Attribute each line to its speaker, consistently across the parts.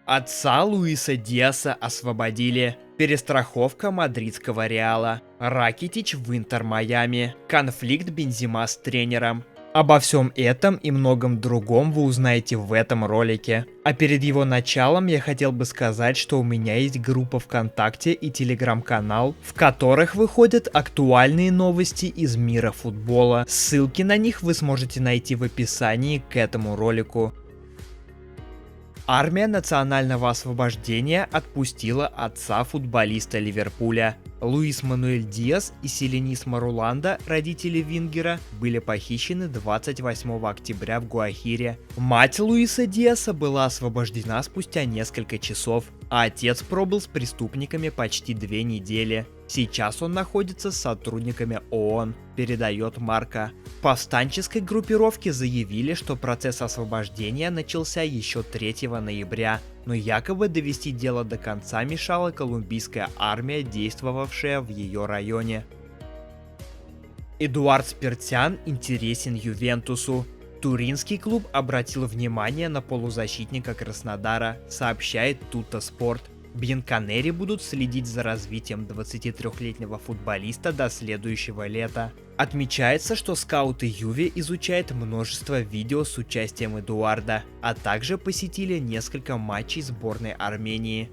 Speaker 1: Отца Луиса Диаса освободили. Перестраховка мадридского Реала. Ракитич в Интер Майами. Конфликт Бензема с тренером. Обо всем этом и многом другом вы узнаете в этом ролике. А перед его началом я хотел бы сказать, что у меня есть группа ВКонтакте и Телеграм-канал, в которых выходят актуальные новости из мира футбола. Ссылки на них вы сможете найти в описании к этому ролику. Армия национального освобождения отпустила отца футболиста Ливерпуля. Луис Мануэль Диас и Селенис Маруланда, родители Вингера, были похищены 28 октября в Гуахире. Мать Луиса Диаса была освобождена спустя несколько часов, а отец пробыл с преступниками почти 2 недели. Сейчас он находится с сотрудниками ООН, передает Марка. В повстанческой группировке заявили, что процесс освобождения начался еще 3 ноября, но якобы довести дело до конца мешала колумбийская армия, действовавшая в ее районе. Эдуард Спиртян интересен Ювентусу. Туринский клуб обратил внимание на полузащитника Краснодара, сообщает Tuttosport. Бьянконери будут следить за развитием 23-летнего футболиста до следующего лета. Отмечается, что скауты Юве изучают множество видео с участием Эдуарда, а также посетили несколько матчей сборной Армении.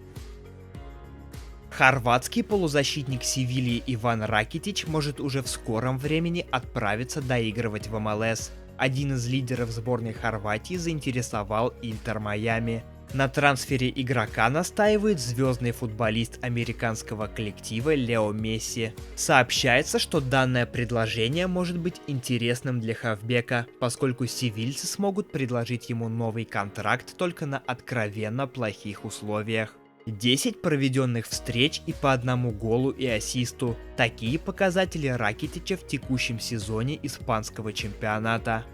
Speaker 1: Хорватский полузащитник Севильи Иван Ракитич может уже в скором времени отправиться доигрывать в МЛС. Один из лидеров сборной Хорватии заинтересовал Интер Майами. На трансфере игрока настаивает звездный футболист американского коллектива Лео Месси. Сообщается, что данное предложение может быть интересным для Хавбека, поскольку севильцы смогут предложить ему новый контракт только на откровенно плохих условиях. 10 проведенных встреч и по 1 голу и ассисту. Такие показатели Ракитича в текущем сезоне испанского чемпионата.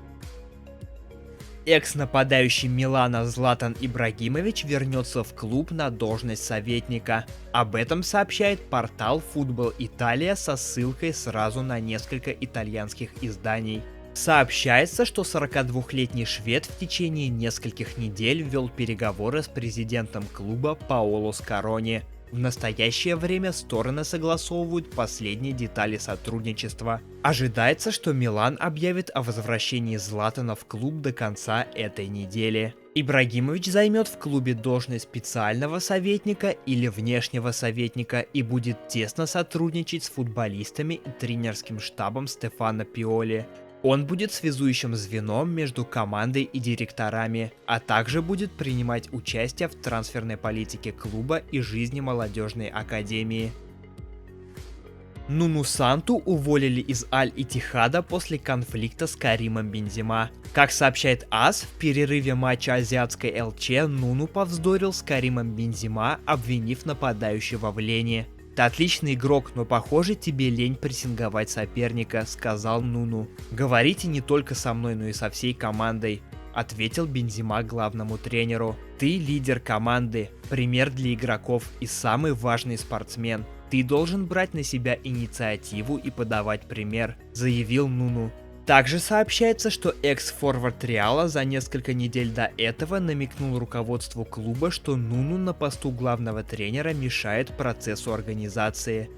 Speaker 1: Экс-нападающий Милана Златан Ибрагимович вернется в клуб на должность советника. Об этом сообщает портал Football Italia со ссылкой сразу на несколько итальянских изданий. Сообщается, что 42-летний швед в течение нескольких недель вел переговоры с президентом клуба Паоло Скарони. В настоящее время стороны согласовывают последние детали сотрудничества. Ожидается, что Милан объявит о возвращении Златана в клуб до конца этой недели. Ибрагимович займет в клубе должность специального советника или внешнего советника и будет тесно сотрудничать с футболистами и тренерским штабом Стефано Пиоли. Он будет связующим звеном между командой и директорами, а также будет принимать участие в трансферной политике клуба и жизни молодежной академии. Нуну Санту уволили из Аль-Иттихада после конфликта с Каримом Бензема. Как сообщает АС, в перерыве матча азиатской ЛЧ Нуну повздорил с Каримом Бензема, обвинив нападающего в лени. «Ты отличный игрок, но похоже тебе лень прессинговать соперника», — сказал Нуну. «Говорите не только со мной, но и со всей командой», — ответил Бензема главному тренеру. «Ты лидер команды, пример для игроков и самый важный спортсмен. Ты должен брать на себя инициативу и подавать пример», — заявил Нуну. Также сообщается, что экс-форвард Реала за несколько недель до этого намекнул руководству клуба, что Нуну на посту главного тренера мешает процессу организации.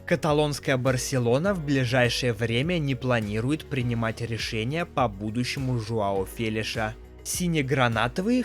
Speaker 1: Каталонская Барселона в ближайшее время не планирует принимать решения по будущему Жуао Фелиша. Синегранатовые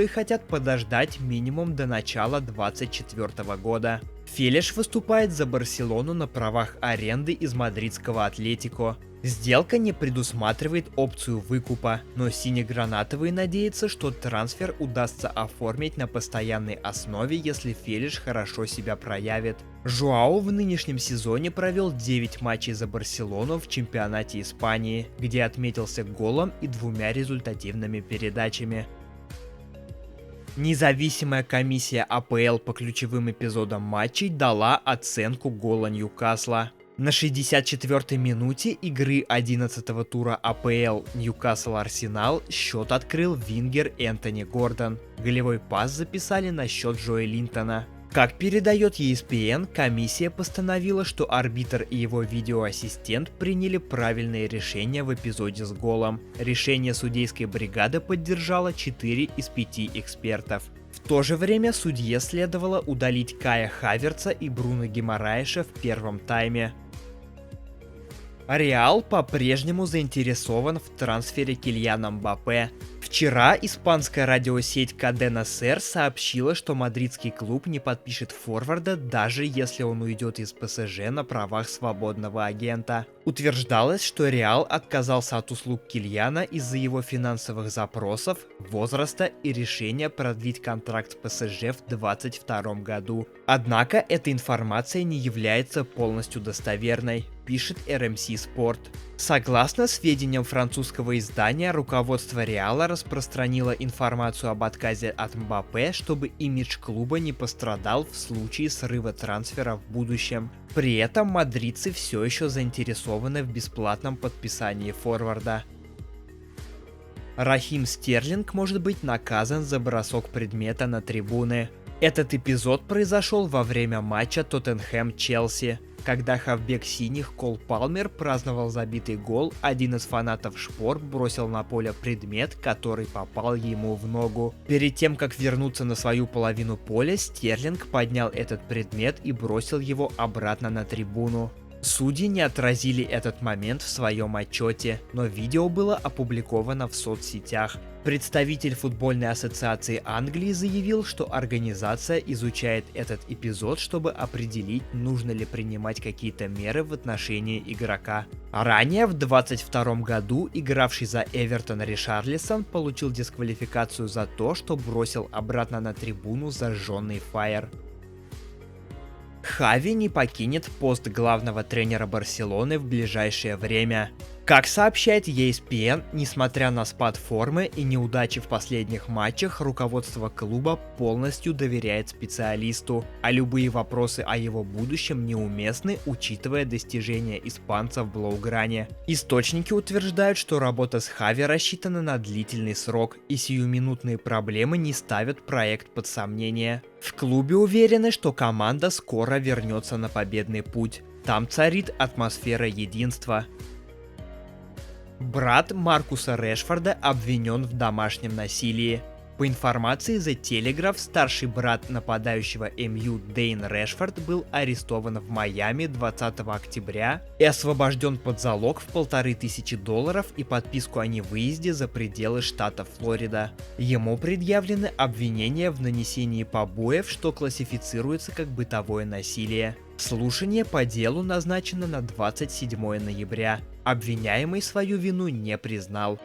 Speaker 1: хотят подождать минимум до начала 2024 года. Фелиш выступает за Барселону на правах аренды из мадридского Атлетико. Сделка не предусматривает опцию выкупа, но синегранатовые надеются, что трансфер удастся оформить на постоянной основе, если Фелиш хорошо себя проявит. Жуао в нынешнем сезоне провел 9 матчей за Барселону в чемпионате Испании, где отметился голом и 2 результативными передачами. Независимая комиссия АПЛ по ключевым эпизодам матчей дала оценку гола Ньюкасла. На 64-й минуте игры 11-го тура АПЛ Ньюкасл-Арсенал счет открыл вингер Энтони Гордон. Голевой пас записали на счет Джоэ Линтона. Как передает ESPN, комиссия постановила, что арбитр и его видеоассистент приняли правильные решения в эпизоде с голом. Решение судейской бригады поддержало 4 из 5 экспертов. В то же время судье следовало удалить Кая Хаверца и Бруно Гимараеша в первом тайме. Реал по-прежнему заинтересован в трансфере Кильяна Мбаппе. Вчера испанская радиосеть Cadena Ser сообщила, что мадридский клуб не подпишет форварда, даже если он уйдет из ПСЖ на правах свободного агента. Утверждалось, что Реал отказался от услуг Кильяна из-за его финансовых запросов, возраста и решения продлить контракт с ПСЖ в 2022 году. Однако эта информация не является полностью достоверной, пишет RMC Sport. Согласно сведениям французского издания, руководство Реала распространило информацию об отказе от Мбаппе, чтобы имидж клуба не пострадал в случае срыва трансфера в будущем. При этом мадридцы все еще заинтересованы в бесплатном подписании форварда. Рахим Стерлинг может быть наказан за бросок предмета на трибуны. Этот эпизод произошел во время матча Тоттенхэм-Челси. Когда хавбек синих Кол Палмер праздновал забитый гол, один из фанатов Шпор бросил на поле предмет, который попал ему в ногу. Перед тем, как вернуться на свою половину поля, Стерлинг поднял этот предмет и бросил его обратно на трибуну. Судьи не отразили этот момент в своем отчете, но видео было опубликовано в соцсетях. Представитель футбольной ассоциации Англии заявил, что организация изучает этот эпизод, чтобы определить, нужно ли принимать какие-то меры в отношении игрока. Ранее, в 2022 году, игравший за Эвертон Ришарлисон получил дисквалификацию за то, что бросил обратно на трибуну зажженный фаер. Хави не покинет пост главного тренера Барселоны в ближайшее время. Как сообщает ESPN, несмотря на спад формы и неудачи в последних матчах, руководство клуба полностью доверяет специалисту, а любые вопросы о его будущем неуместны, учитывая достижения испанца в Блаугране. Источники утверждают, что работа с Хави рассчитана на длительный срок, и сиюминутные проблемы не ставят проект под сомнение. В клубе уверены, что команда скоро вернется на победный путь. Там царит атмосфера единства. Брат Маркуса Решфорда обвинен в домашнем насилии. По информации The Telegraph, старший брат нападающего МЮ Дейн Решфорд был арестован в Майами 20 октября и освобожден под залог в $1500 и подписку о невыезде за пределы штата Флорида. Ему предъявлены обвинения в нанесении побоев, что классифицируется как бытовое насилие. Слушание по делу назначено на 27 ноября. Обвиняемый свою вину не признал.